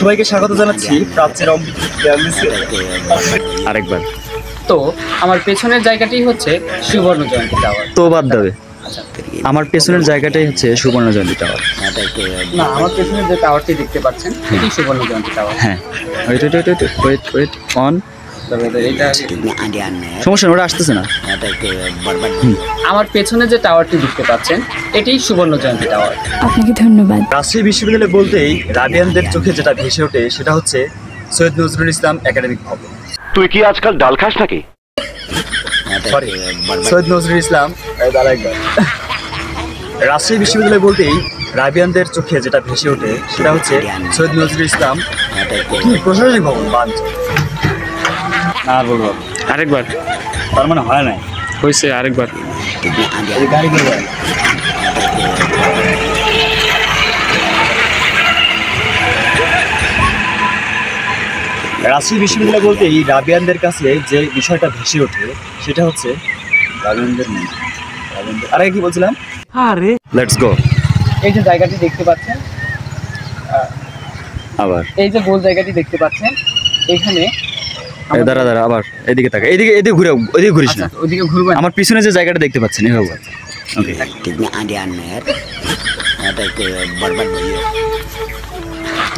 সবাইকে স্বাগত জানাচ্ছি প্রাচ্যের আরেকবার। তো আমার পেছনের জায়গাটি হচ্ছে সুবর্ণ জয়ন্তী টাওয়ার। তো বাদ দেবে, আমার পেছনের জায়গাটাই হচ্ছে সুবর্ণ জয়ন্তী টাওয়ার। না, আমার পেছনের যে টাওয়ারটি দেখতে পাচ্ছেন এটি সুবর্ণ জয়ন্তী টাওয়ার। হ্যাঁ, ওয়েট অন। সমস্যা ওটা আসতেছে না। আমার পেছনে যে টাওয়ারটি দেখতে পাচ্ছেন এটি সুবর্ণ জয়ন্তী টাওয়ার। আপনাকে ধন্যবাদ। রাজশাহী বিশ্ববিদ্যালয় বলতেই রাবিয়ানদের চোখে যেটা ভেসে ওঠে সেটা হচ্ছে সৈয়দ নজরুল ইসলাম একাডেমিক ভবন। তুই কি আজকাল ডাল খাস নাকি? সরি, সৈয়দ নজরুল ইসলাম রাজশাহী বিশ্ববিদ্যালয় বলতেই রাবিয়ানদের চোখে যেটা ভেসে ওঠে সেটা হচ্ছে সৈয়দ নজরুল ইসলাম প্রশাসনিক ভবন বাঞ্চ। আর বলবো আরেকবার। তার মানে হয় নাই, হয়েছে আরেকবার। গাড়ি করবে। রাজশাহী বিশ্ববিদ্যালয় বলতে এই রাবিয়ানদের কাছে যে বিষয়টা ভেসে ওঠে সেটা হচ্ছে রাবিয়ানদের নেই। আরে কি বলছিলাম? আরে লেটস গো। এই যে জায়গাটি দেখতে পাচ্ছেন, আবার এই যে গোল জায়গাটি দেখতে পাচ্ছেন, এখানে দাঁড়া আবার এদিকে তাকা, এদিকে ঘুরে, ওইদিকে ঘুরিস না, ওইদিকে ঘুরবেন। আমার পিছনে যে জায়গাটা দেখতে পাচ্ছেন এভাবে। ওকে,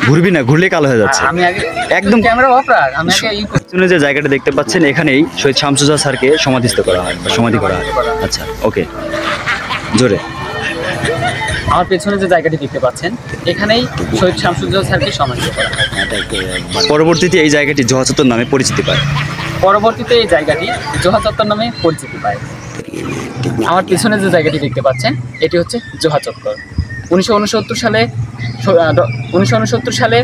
ঘুরবি না, ঘুরলে কালো হয়ে যাচ্ছে। আমি আগে একদম ক্যামেরা অফ রাখ, আমি আগে পিছনে যে জায়গাটা দেখতে পাচ্ছেন এখানেই শহীদ শামসুজ্জামান স্যারকে সমাধিস্থ করা হয় বা সমাধি করা হয়। আচ্ছা, ওকে, জোরে। আমার পেছনে যে জায়গাটি দেখতে পাচ্ছেন এখানেই শহীদ শামসুজ্জামান স্যারকে সমাধিত করা হয়। পরবর্তীতে এই জায়গাটি জোহা চত্বর নামে পরিচিতি পায়। পরবর্তীতে এই জায়গাটি জোহা চত্বর নামে পরিচিতি পায়। আমার পেছনে যে জায়গাটি দেখতে পাচ্ছেন এটি হচ্ছে জোহা চত্বর। 1969 সালে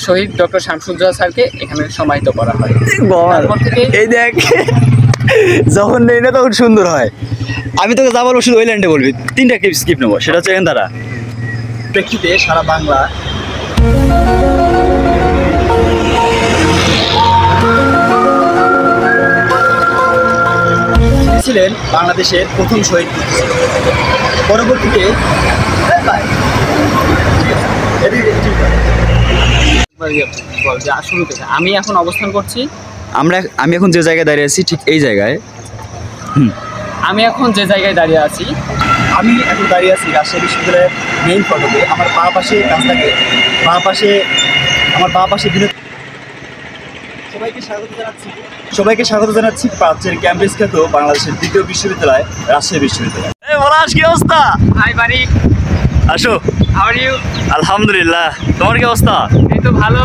শহীদ ডক্টর শামসুজ্জামান স্যারকে এখানে সমাহিত করা হয়। তারপর থেকে এই দেখ, যখন নেই না তখন সুন্দর হয়। আমি তোকে যা বলবো শুধু ওই ল্যান্ডে বলবি। তিনটা স্কিপ নেবো, সেটা হচ্ছে এখানে দাঁড়া। প্রেক্ষিতে সারা বাংলা ছিলেন বাংলাদেশের প্রথম শহীদ। পরবর্তীতে শুরু থেকে আমি এখন অবস্থান করছি। আমি এখন যে জায়গায় দাঁড়িয়ে আছি ঠিক এই জায়গায়। আমি এখন যে জায়গায় দাঁড়িয়ে আছি রাজশাহী বিশ্ববিদ্যালয়ের মেইন ফটকে। আমার বাঁ পাশে রাস্তাকে আমার বাঁ পাশে সবাইকে স্বাগত জানাচ্ছি প্রাচ্যের ক্যাম্পাস খ্যাত বাংলাদেশের দ্বিতীয় বিশ্ববিদ্যালয় রাজশাহী বিশ্ববিদ্যালয়। কি অবস্থা? হাই বাড়ি, আসো। How are you? আলহামদুলিল্লাহ, তোমার কি অবস্থা? এই তো ভালো।